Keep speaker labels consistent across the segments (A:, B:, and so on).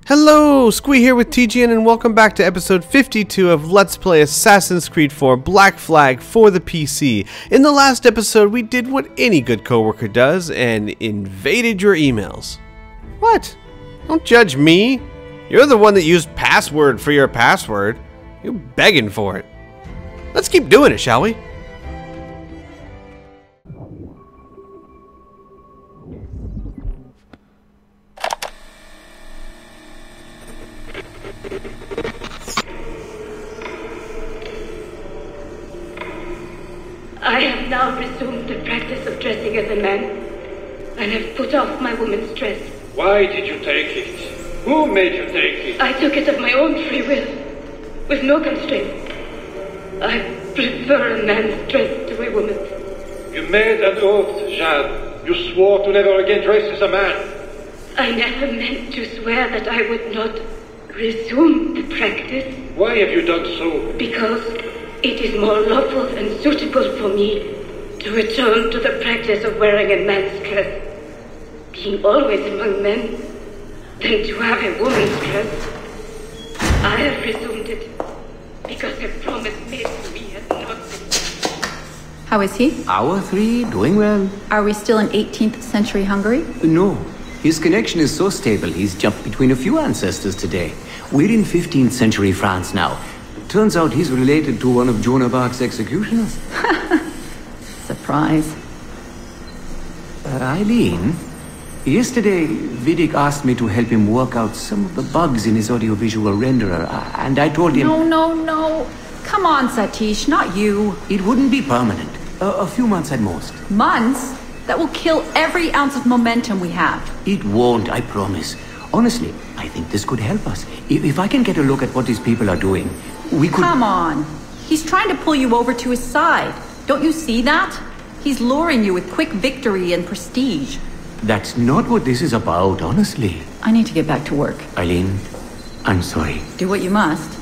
A: Hello, Squee here with TGN, and welcome back to episode 52 of Let's Play Assassin's Creed 4 Black Flag for the PC. In the last episode, we did what any good coworker does and invaded your emails. What? Don't judge me. You're the one that used password for your password. You're begging for it. Let's keep doing it, shall we?
B: I have now resumed the practice of dressing as a man, and have put off my woman's dress.
C: Why did you take it? Who made you take it?
B: I took it of my own free will, with no constraints. I prefer a man's dress to a woman's.
C: You made an oath, Jeanne. You swore to never again dress as a man.
B: I never meant to swear that I would not resume the practice.
C: Why have you done so?
B: Because it is more lawful and suitable for me to return to the practice of wearing a man's dress, being always among men, than to have a woman's dress. I have resumed it because a promise made to me has not been.
D: How is he?
E: Hour 3, doing well.
D: Are we still in 18th century Hungary?
E: No, his connection is so stable he's jumped between a few ancestors today. We're in 15th century France now. Turns out he's related to one of Joan of Arc's executioners.
D: Surprise.
E: Eileen, yesterday Vidic asked me to help him work out some of the bugs in his audiovisual renderer, and I told him...
D: No. Come on, Satish, not you.
E: It wouldn't be permanent. A few months at most.
D: Months? That will kill every ounce of momentum we have.
E: It won't, I promise. Honestly, I think this could help us. If I can get a look at what these people are doing, we could...
D: Come on. He's trying to pull you over to his side. Don't you see that? He's luring you with quick victory and prestige.
E: That's not what this is about, honestly.
D: I need to get back to work.
E: Eileen, I'm sorry.
D: Do what you must.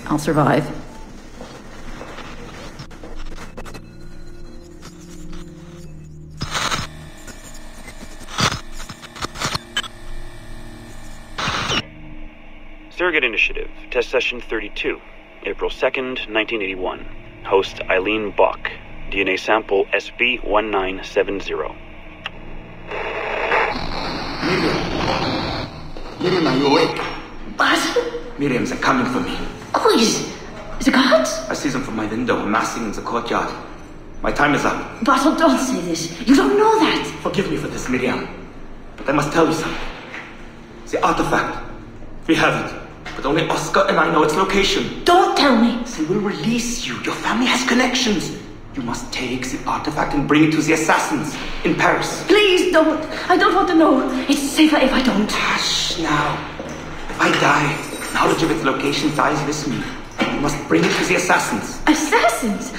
D: I'll survive.
F: Surrogate Initiative, Test Session 32, April 2nd, 1981. Host Eileen Bock, DNA sample SV1970.
G: Miriam, are you awake?
H: What?
G: Miriam's are coming for me.
H: Oh, is it God?
G: I see them from my window, amassing in the courtyard. My time is up.
H: Basil, don't say this. You don't know that.
G: Forgive me for this, Miriam. But I must tell you something. The artifact. We have it. But only Oscar and I know its location.
H: Don't tell me.
G: They will release you. Your family has connections. You must take the artifact and bring it to the assassins in Paris.
H: Please don't. I don't want to know. It's safer if I don't.
G: Hush now. If I die, knowledge of its location dies with me. You must bring it to the assassins.
H: Assassins?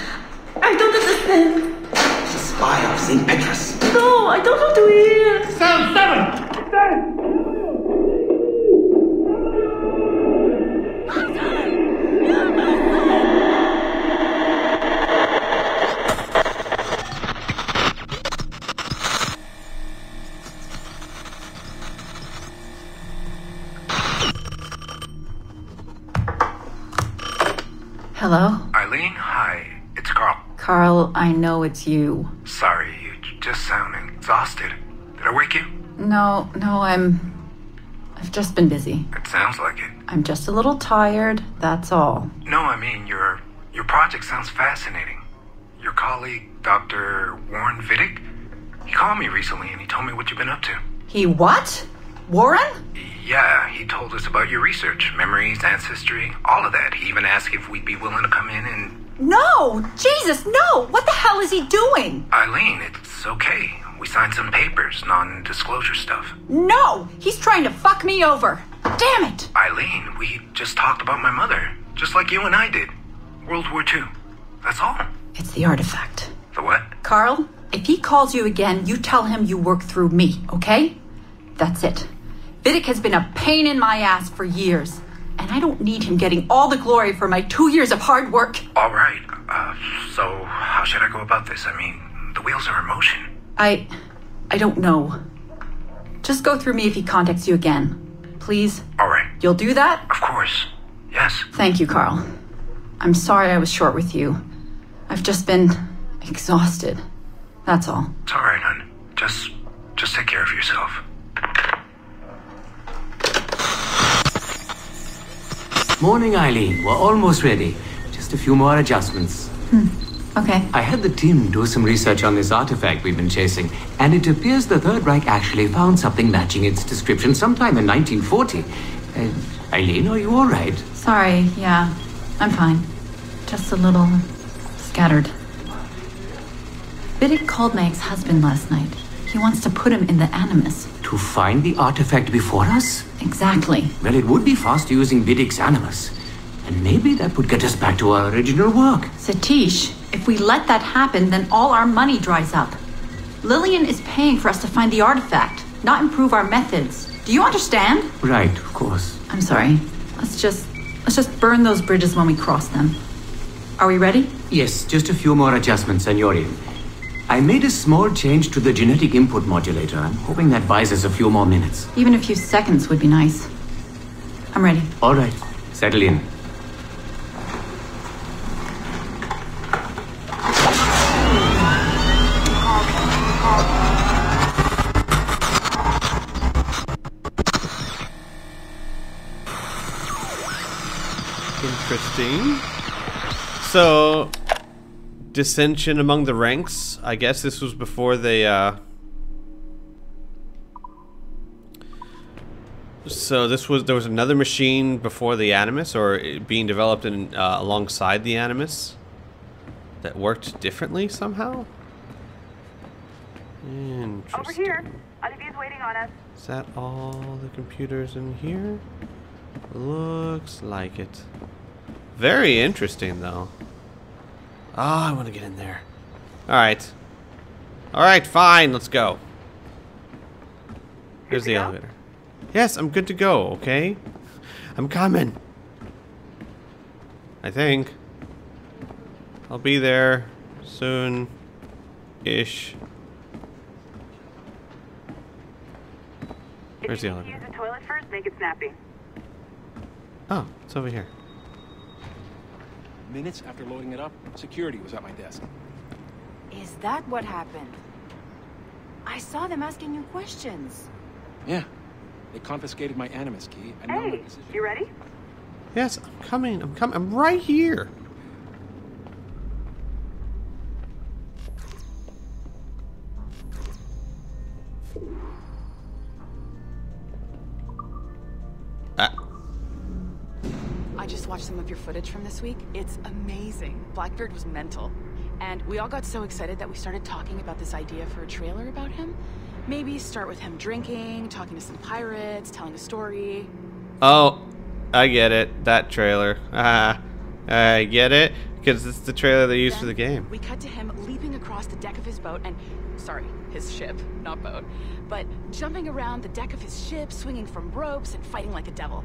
H: I don't understand.
G: The spire of St. Petrus.
H: No, I don't want to hear.
C: Cell 7! Dead!
D: Hello?
I: Eileen, hi. It's Carl.
D: Carl, I know it's you.
I: Sorry, you just sound exhausted. Did I wake you?
D: No, I've just been busy.
I: It sounds like it.
D: I'm just a little tired, that's all.
I: No, I mean, your project sounds fascinating. Your colleague, Dr. Warren Vidic, he called me recently and he told me what you've been up to.
D: He what? Warren?
I: Yeah, he told us about your research, memories, ancestry, all of that. He even asked if we'd be willing to come in and...
D: No! Jesus, no! What the hell is he doing?
I: Eileen, it's okay. We signed some papers, non-disclosure stuff.
D: No! He's trying to fuck me over! Damn it!
I: Eileen, we just talked about my mother, just like you and I did. World War II. That's all.
D: It's the artifact.
I: The what?
D: Carl, if he calls you again, you tell him you work through me, okay? That's it. Vidic has been a pain in my ass for years, and I don't need him getting all the glory for my 2 years of hard work.
I: All right. So how should I go about this? I mean, the wheels are in motion.
D: I don't know. Just go through me if he contacts you again. Please?
I: All right.
D: You'll do that?
I: Of course. Yes.
D: Thank you, Carl. I'm sorry I was short with you. I've just been exhausted. That's all.
I: It's alright, hon. Just take care of yourself.
E: Morning, Eileen. We're almost ready. Just a few more adjustments.
D: Okay.
E: I had the team do some research on this artifact we've been chasing, and it appears the Third Reich actually found something matching its description sometime in 1940. Eileen, are you all right?
D: Sorry, yeah. I'm fine. Just a little scattered. Vidic called my ex-husband last night. He wants to put him in the Animus.
E: To find the artifact before us?
D: Exactly.
E: Well, it would be fast using Vidic's Animus. And maybe that would get us back to our original work.
D: Satish, if we let that happen, then all our money dries up. Lillian is paying for us to find the artifact, not improve our methods. Do you understand?
E: Right, of course.
D: I'm sorry. Let's just burn those bridges when we cross them. Are we ready?
E: Yes, just a few more adjustments and you're in. I made a small change to the genetic input modulator. I'm hoping that buys us a few more minutes.
D: Even a few seconds would be nice. I'm ready.
E: All right, settle in.
A: Interesting. So, dissension among the ranks. I guess this was before they, So there was another machine before the Animus, or being developed in, alongside the Animus, that worked differently somehow? Interesting.
J: Over here. Olivier's waiting on us.
A: Is that all the computers in here? Looks like it. Very interesting, though. Oh, I want to get in there. Alright. Alright, fine, let's go. Here's the elevator. Yes, I'm good to go, okay? I'm coming. I think. I'll be there soon-ish. Where's the elevator?
J: Use the toilet first, make it snappy.
A: Oh, it's over here.
K: Minutes after loading it up, security was at my desk.
L: Is that what happened? I saw them asking you questions.
K: Yeah. They confiscated my Animus key and now
J: Hey, you ready?
A: Yes, I'm coming. I'm right here.
M: I just watched some of your footage from this week. It's amazing. Blackbeard was mental. And we all got so excited that we started talking about this idea for a trailer about him. Maybe start with him drinking, talking to some pirates, telling a story.
A: Oh, I get it. That trailer. I get it. Because it's the trailer they used for the game.
M: We cut to him leaping across the deck of his boat and... Sorry, his ship, not boat. But jumping around the deck of his ship, swinging from ropes, and fighting like a devil.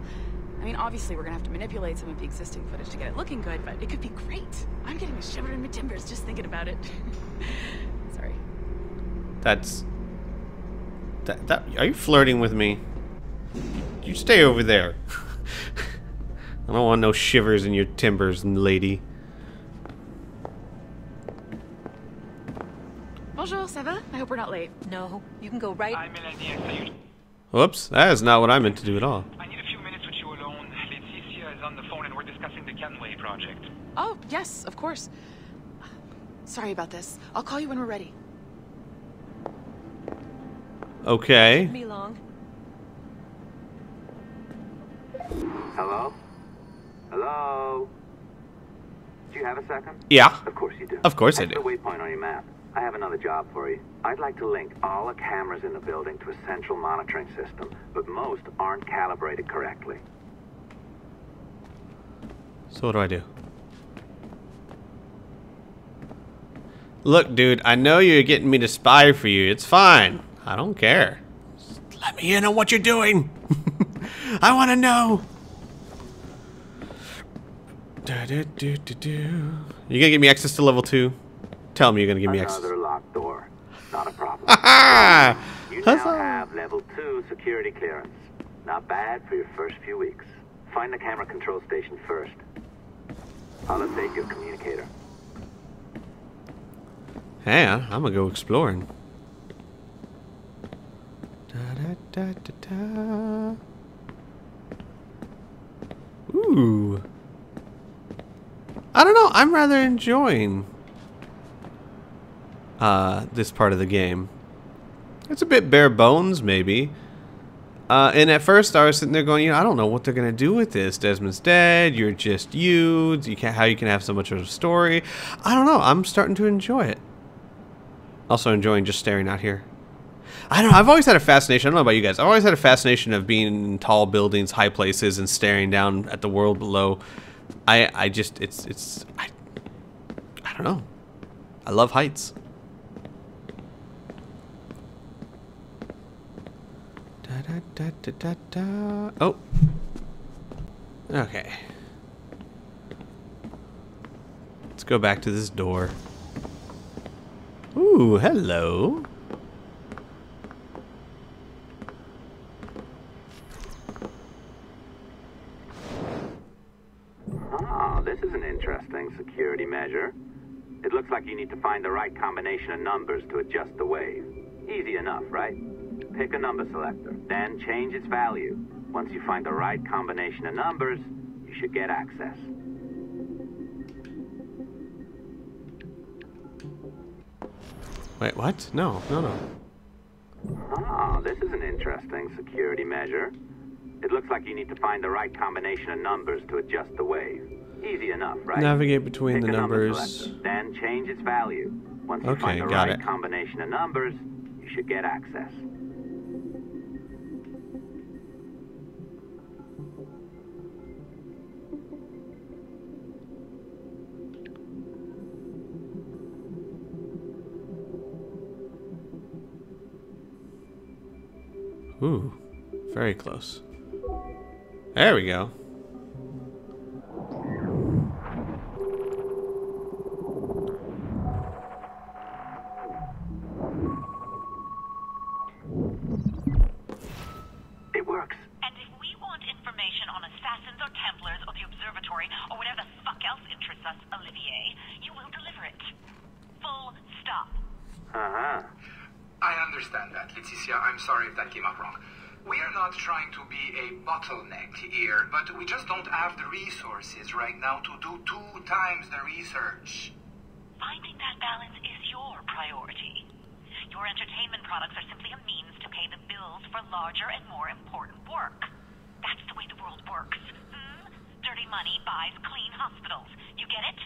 M: I mean, obviously we're gonna have to manipulate some of the existing footage to get it looking good, but it could be great. I'm getting a shiver in my timbers just thinking about it. Sorry.
A: That's... Are you flirting with me? You stay over there. I don't want no shivers in your timbers, lady.
M: Bonjour, ça va? I hope we're not late.
L: No, you can go right...
A: Whoops, that is not what I meant to do at all.
I: I need a few minutes with you alone. Laetitia is on the phone and we're discussing the Kenway project.
M: Oh, yes, of course. Sorry about this. I'll call you when we're ready.
A: Okay.
L: Me long.
N: Hello? Hello? Do you have a second?
A: Yeah.
N: Of course you do.
A: Of course I
N: That's
A: do.
N: the waypoint on your map. I have another job for you. I'd like to link all the cameras in the building to a central monitoring system, but most aren't calibrated correctly.
A: So what do I do? Look, dude, I know you're getting me to spy for you. It's fine. I don't care. Just let me in on what you're doing. I want to know. You gonna give me access to level 2? Tell me you're gonna give me access.
N: Another locked door. Not a problem. You now have level 2 security clearance. Not bad for your first few weeks. Find the camera control station first. I'll update your communicator.
A: Hey, I'm gonna go exploring. Da, da, da, da, da. Ooh. I don't know. I'm rather enjoying this part of the game. It's a bit bare bones, maybe. And at first, I was sitting there going, I don't know what they're gonna do with this. Desmond's dead. You're just you. How you can have so much of a story. I don't know. I'm starting to enjoy it. Also enjoying just staring out here. I don't know. I've always had a fascination. I don't know about you guys. I've always had a fascination of being in tall buildings, high places, and staring down at the world below. I don't know. I love heights. Da, da, da, da, da. Oh. Okay. Let's go back to this door. Ooh, hello.
N: Ah, this is an interesting security measure. It looks like you need to find the right combination of numbers to adjust the wave. Easy enough, right? Pick a number selector, then change its value. Once you find the right combination of numbers, you should get access.
A: Wait, what? No.
N: Ah, this is an interesting security measure. It looks like you need to find the right combination of numbers to adjust the wave. Easy enough, right?
A: Navigate between the numbers.
N: Selector, then change its value. Once you find the right combination of numbers, you should get access.
A: Ooh, very close. There we go.
N: It works.
O: And if we want information on assassins or Templars or the observatory or whatever the fuck else interests us, Olivier, you will deliver it. Full stop.
N: Uh-huh.
I: I understand that, Leticia. I'm sorry if that came up wrong. We are not trying to be a bottleneck here, but we just don't have the resources right now to do 2 times the research.
O: Finding that balance is your priority. Your entertainment products are simply a means to pay the bills for larger and more important work. That's the way the world works. Dirty money buys clean hospitals. You get it?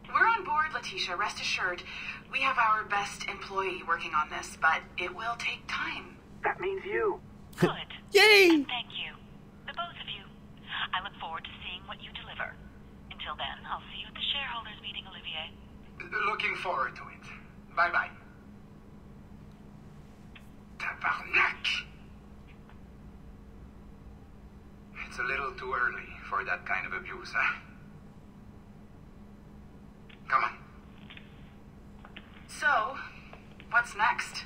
M: We're on board, Leticia, rest assured. We have our best employee working on this, but it will take time.
N: That means you.
O: Good.
A: Yay!
O: And thank you. The both of you. I look forward to seeing what you deliver. Until then, I'll see you at the shareholders meeting, Olivier.
I: Looking forward to it. Bye-bye. Tabarnak! It's a little too early for that kind of abuse, huh? Come on.
M: So, what's next?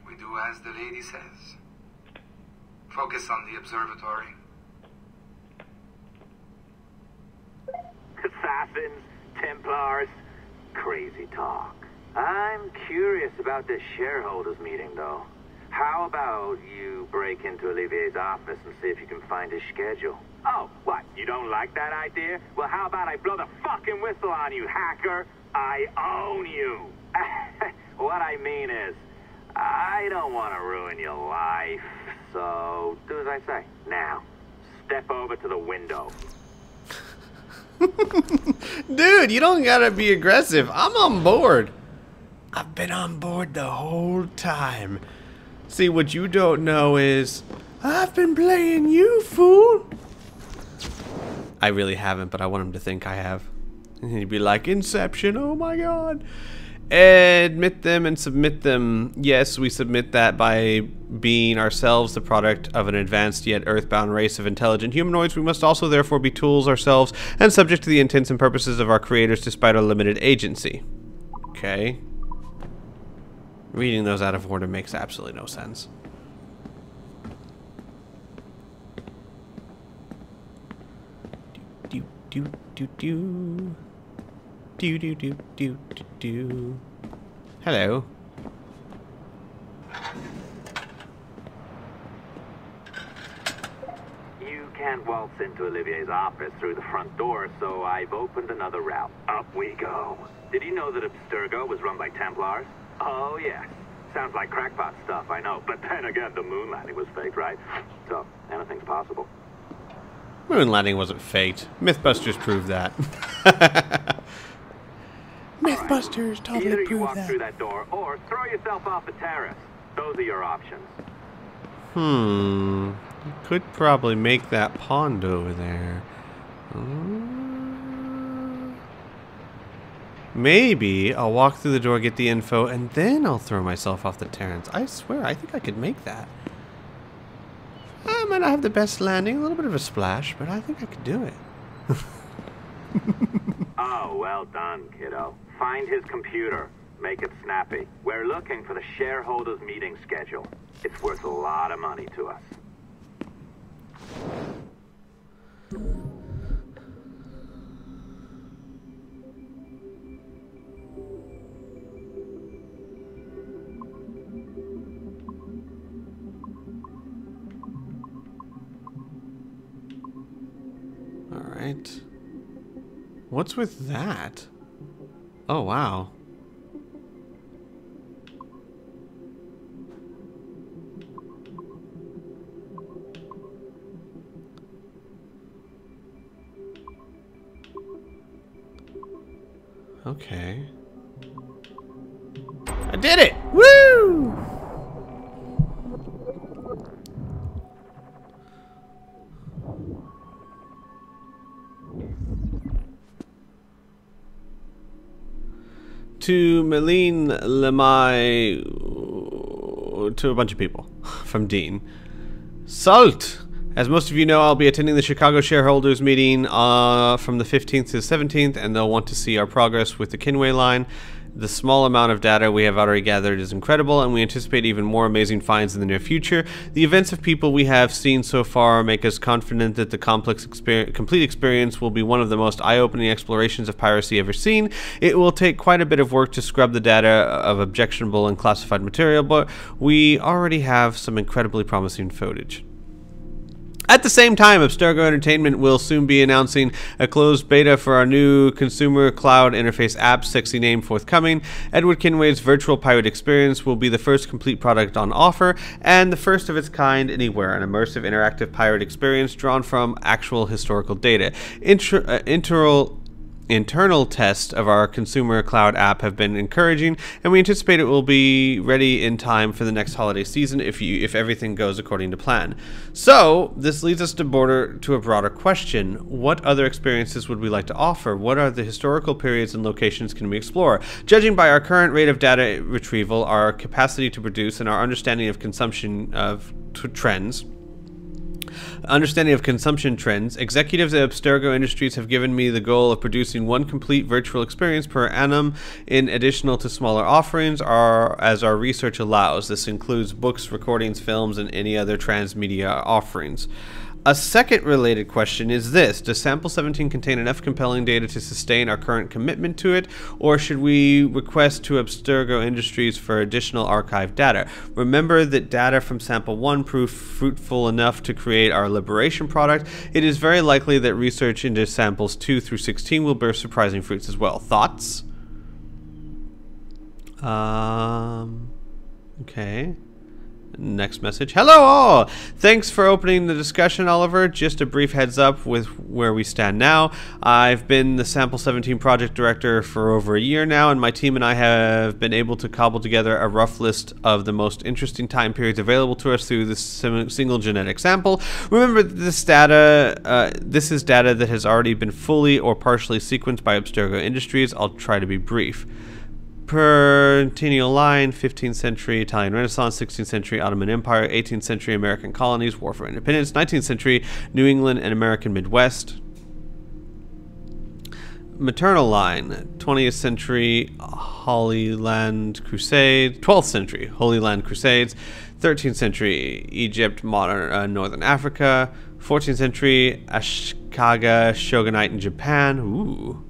I: We do as the lady says. Focus on the observatory.
N: Assassins, Templars, crazy talk. I'm curious about this shareholders meeting, though. How about you break into Olivier's office and see if you can find his schedule? Oh, what? You don't like that idea? Well, how about I blow the fucking whistle on you, hacker? I own you. What I mean is, I don't want to ruin your life. So, do as I say. Now, step over to the window.
A: Dude, you don't gotta be aggressive. I'm on board. I've been on board the whole time. See, what you don't know is I've been playing you, fool. I really haven't, but I want him to think I have. And he'd be like, Inception, oh my god. Admit them and submit them. Yes, we submit that by being ourselves the product of an advanced yet earthbound race of intelligent humanoids. We must also therefore be tools ourselves and subject to the intents and purposes of our creators despite our limited agency. Okay. Reading those out of order makes absolutely no sense. Do do do do do do do do do do. Hello.
N: You can't waltz into Olivier's office through the front door, so I've opened another route. Up we go. Did you know that Abstergo was run by Templars? Oh, yes. Sounds like crackpot stuff, I know. But then again, the moon landing was fake, right? So, anything's possible.
A: Moon landing wasn't faked. Mythbusters proved that. Mythbusters totally
N: Either you
A: proved
N: walk
A: that.
N: through that door, or throw yourself off the terrace. Those are your options.
A: You could probably make that pond over there. Maybe I'll walk through the door, get the info, and then I'll throw myself off the terrace. I swear, I think I could make that. I might not have the best landing, a little bit of a splash, but I think I could do it.
N: Oh, well done, kiddo. Find his computer. Make it snappy. We're looking for the shareholders meeting schedule. It's worth a lot of money to us.
A: Alright. What's with that? Oh, wow. Okay. I did it! Woo! To Meline Lemay, to a bunch of people from Dean. Salt! As most of you know, I'll be attending the Chicago shareholders meeting from the 15th to the 17th, and they'll want to see our progress with the Kinway line. The small amount of data we have already gathered is incredible, and we anticipate even more amazing finds in the near future. The events of people we have seen so far make us confident that the complete experience will be one of the most eye-opening explorations of piracy ever seen. It will take quite a bit of work to scrub the data of objectionable and classified material, but we already have some incredibly promising footage. At the same time, Abstergo Entertainment will soon be announcing a closed beta for our new consumer cloud interface app, sexy name forthcoming. Edward Kinway's virtual pirate experience will be the first complete product on offer, and the first of its kind anywhere, an immersive interactive pirate experience drawn from actual historical data. Internal tests of our consumer cloud app have been encouraging, and we anticipate it will be ready in time for the next holiday season if everything goes according to plan. So this leads us to a broader question. What other experiences would we like to offer? What are the historical periods and locations can we explore? Judging by our current rate of data retrieval, our capacity to produce, and our understanding of consumption trends, executives at Abstergo Industries have given me the goal of producing one complete virtual experience per annum in addition to smaller offerings as our research allows. This includes books, recordings, films, and any other transmedia offerings. A second related question is this: does Sample 17 contain enough compelling data to sustain our current commitment to it, or should we request to Abstergo Industries for additional archive data? Remember that data from Sample 1 proved fruitful enough to create our Liberation product. It is very likely that research into Samples 2 through 16 will bear surprising fruits as well. Thoughts? Okay. Next message. Hello all! Thanks for opening the discussion, Oliver. Just a brief heads up with where we stand now. I've been the Sample 17 project director for over a year now, and my team and I have been able to cobble together a rough list of the most interesting time periods available to us through this single genetic sample. Remember, this is data that has already been fully or partially sequenced by Abstergo Industries. I'll try to be brief. Pertennial line, 15th century Italian Renaissance, 16th century Ottoman Empire, 18th century American colonies, War for Independence, 19th century New England and American Midwest. maternal line, 20th century Holy Land Crusades, 12th century Holy Land Crusades, 13th century Egypt, modern Northern Africa, 14th century Ashikaga Shogunate in Japan. Ooh.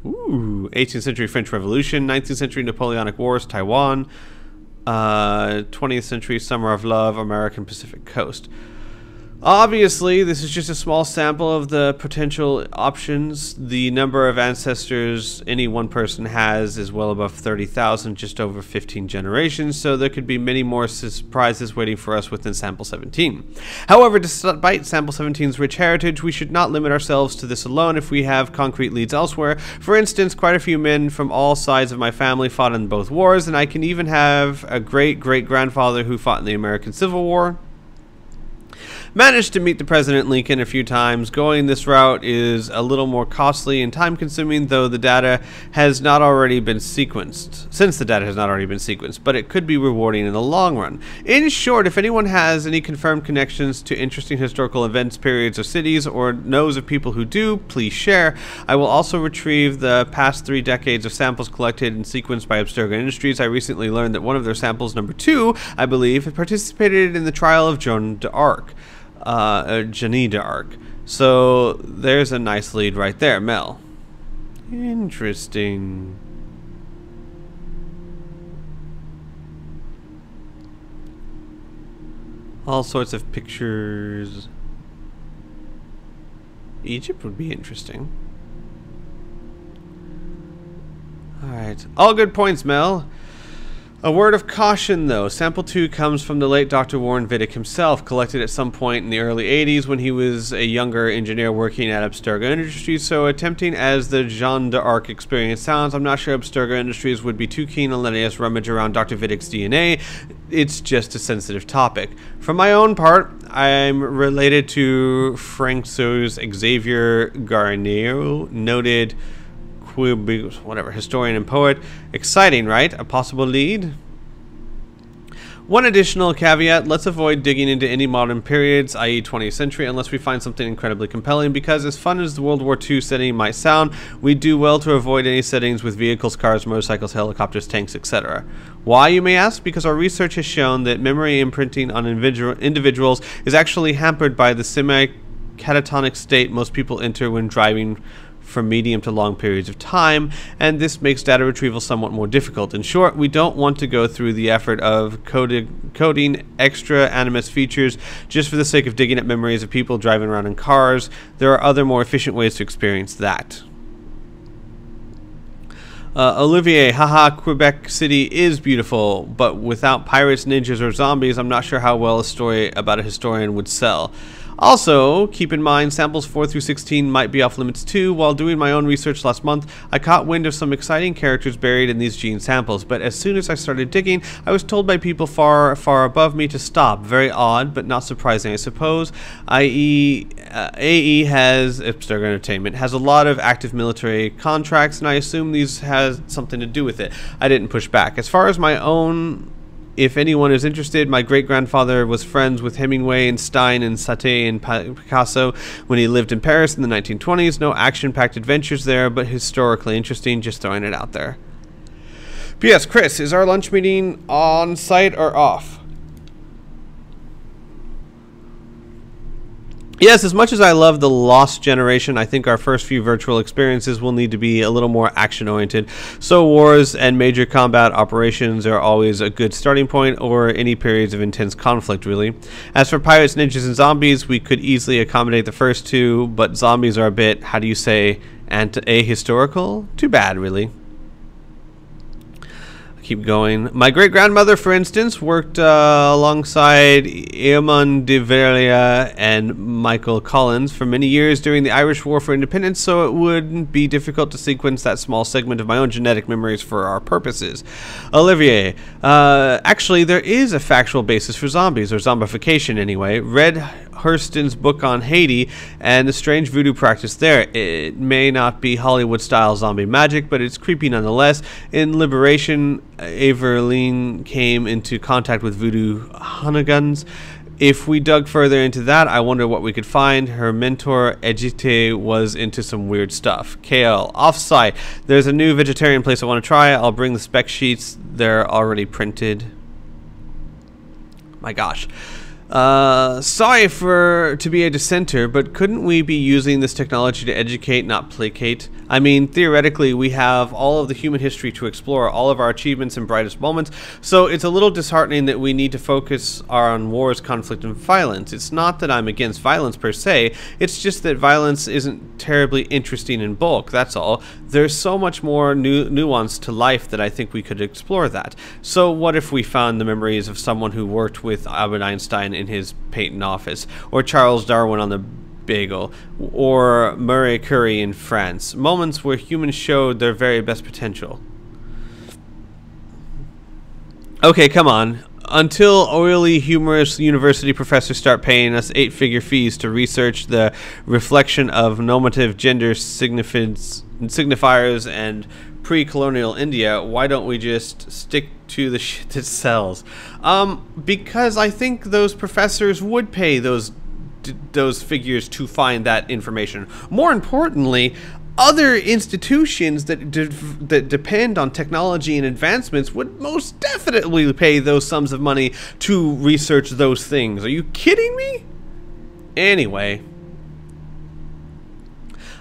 A: 18th century French Revolution, 19th century Napoleonic Wars, Taiwan, 20th century Summer of Love, American Pacific Coast. Obviously, this is just a small sample of the potential options. The number of ancestors any one person has is well above 30,000, just over 15 generations, so there could be many more surprises waiting for us within Sample 17. However, despite Sample 17's rich heritage, we should not limit ourselves to this alone if we have concrete leads elsewhere. For instance, quite a few men from all sides of my family fought in both wars, and I can even have a great-great-grandfather who fought in the American Civil War. Managed to meet the President Lincoln a few times. Going this route is a little more costly and time-consuming, though the data has not already been sequenced. But it could be rewarding in the long run. In short, if anyone has any confirmed connections to interesting historical events, periods, or cities, or knows of people who do, please share. I will also retrieve the past 3 decades of samples collected and sequenced by Abstergo Industries. I recently learned that one of their samples, number 2, I believe, had participated in the trial of Joan d'Arc. Jeanne d'Arc. So there's a nice lead right there, Mel. Interesting. All sorts of pictures. Egypt would be interesting. Alright. All good points, Mel. A word of caution, though. Sample 2 comes from the late Dr. Warren Vidic himself, collected at some point in the early 80s when he was a younger engineer working at Abstergo Industries, so attempting as the Jeanne d'Arc experience sounds, I'm not sure Abstergo Industries would be too keen on letting us rummage around Dr. Vidic's DNA. It's just a sensitive topic. For my own part, I'm related to François Xavier Garnier, noted historian and poet. Exciting, right? A possible lead? One additional caveat, let's avoid digging into any modern periods, i.e. 20th century, unless we find something incredibly compelling, because as fun as the World War II setting might sound, we do well to avoid any settings with vehicles, cars, motorcycles, helicopters, tanks, etc. Why, you may ask? Because our research has shown that memory imprinting on individuals is actually hampered by the semi-catatonic state most people enter when driving for medium to long periods of time, and this makes data retrieval somewhat more difficult. In short, we don't want to go through the effort of coding extra Animus features just for the sake of digging up memories of people driving around in cars. There are other more efficient ways to experience that. Olivier, haha, Quebec City is beautiful, but without pirates, ninjas, or zombies, I'm not sure how well a story about a historian would sell. Also, keep in mind, samples 4 through 16 might be off limits too. While doing my own research last month, I caught wind of some exciting characters buried in these gene samples, but as soon as I started digging, I was told by people far, far above me to stop. Very odd, but not surprising, I suppose. AE has, Abstergo Entertainment, has a lot of active military contracts, and I assume these has something to do with it. I didn't push back. As far as my own, if anyone is interested, my great-grandfather was friends with Hemingway and Stein and Satie and Picasso when he lived in Paris in the 1920s. No action-packed adventures there, but historically interesting, just throwing it out there. P.S. Chris, is our lunch meeting on site or off? Yes, as much as I love the Lost Generation, I think our first few virtual experiences will need to be a little more action-oriented. So wars and major combat operations are always a good starting point, or any periods of intense conflict, really. As for pirates, ninjas, and zombies, we could easily accommodate the first two, but zombies are a bit, how do you say, ahistorical? Too bad, really. Keep going. My great-grandmother, for instance, worked alongside Eamon de Veria and Michael Collins for many years during the Irish War for Independence, so it wouldn't be difficult to sequence that small segment of my own genetic memories for our purposes. Olivier, actually, there is a factual basis for zombies, or zombification anyway. Read Hurston's book on Haiti and the strange voodoo practice there. It may not be Hollywood-style zombie magic, but it's creepy nonetheless. In Liberation, Aveline came into contact with voodoo hunagans. If we dug further into that, I wonder what we could find. Her mentor, Ejite, was into some weird stuff. KL, off-site. There's a new vegetarian place I want to try. I'll bring the spec sheets. They're already printed. My gosh. Sorry to be a dissenter, but couldn't we be using this technology to educate, not placate? I mean, theoretically, we have all of the human history to explore, all of our achievements and brightest moments, so it's a little disheartening that we need to focus on wars, conflict, and violence. It's not that I'm against violence per se, it's just that violence isn't terribly interesting in bulk, that's all. There's so much more nuance to life that I think we could explore that. So what if we found the memories of someone who worked with Albert Einstein in his patent office, or Charles Darwin on the Bagel, or Marie Curie in France, moments where humans showed their very best potential. Okay, come on. Until oily, humorous university professors start paying us 8-figure fees to research the reflection of normative gender signifiers and pre-colonial India, why don't we just stick to the shit that sells? Because I think those professors would pay those figures to find that information. More importantly, other institutions that depend on technology and advancements would most definitely pay those sums of money to research those things. Are you kidding me? Anyway,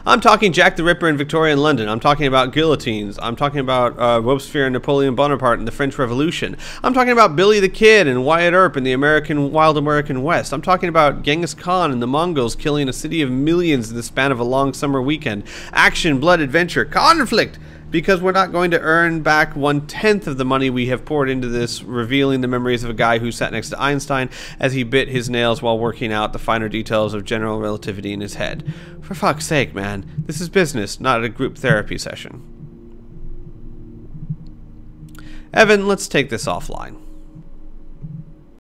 A: I'm talking Jack the Ripper in Victorian London. I'm talking about guillotines. I'm talking about Robespierre and Napoleon Bonaparte in the French Revolution. I'm talking about Billy the Kid and Wyatt Earp in the Wild American West. I'm talking about Genghis Khan and the Mongols killing a city of millions in the span of a long summer weekend. Action, blood, adventure, conflict! Because we're not going to earn back 1/10 of the money we have poured into this, revealing the memories of a guy who sat next to Einstein as he bit his nails while working out the finer details of general relativity in his head. For fuck's sake, man. This is business, not a group therapy session. Evan, let's take this offline.